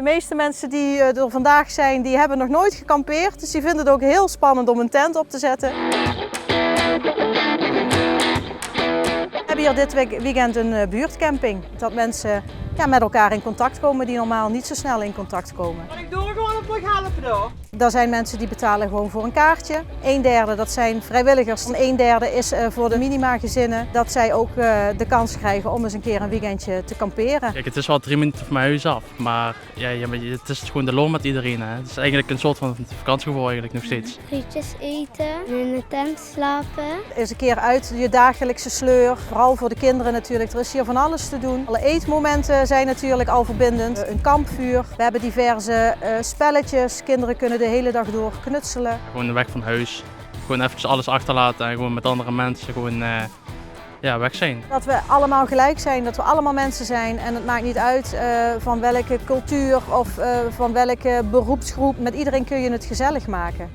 De meeste mensen die er vandaag zijn, die hebben nog nooit gekampeerd. Dus die vinden het ook heel spannend om een tent op te zetten. We hebben hier dit weekend een buurtcamping. Dat mensen met elkaar in contact komen die normaal niet zo snel in contact komen. Kan ik door gewoon op weg helpen door? Er zijn mensen die betalen gewoon voor een kaartje. 1/3 dat zijn vrijwilligers. En 1/3 is voor de minimagezinnen. Dat zij ook de kans krijgen om eens een keer een weekendje te kamperen. Kijk, het is wel 3 minuten van mijn huis af, maar ja, het is gewoon de loon met iedereen. Hè. Het is eigenlijk een soort van vakantiegevoel eigenlijk nog steeds. Frietjes eten, in de tent slapen. Eens een keer uit je dagelijkse sleur. Vooral voor de kinderen natuurlijk. Er is hier van alles te doen. Alle eetmomenten zijn natuurlijk al verbindend. Een kampvuur. We hebben diverse spelletjes. Kinderen kunnen de hele dag door knutselen. Gewoon weg van huis. Gewoon even alles achterlaten en gewoon met andere mensen gewoon weg zijn. Dat we allemaal gelijk zijn, dat we allemaal mensen zijn en het maakt niet uit van welke cultuur of van welke beroepsgroep. Met iedereen kun je het gezellig maken.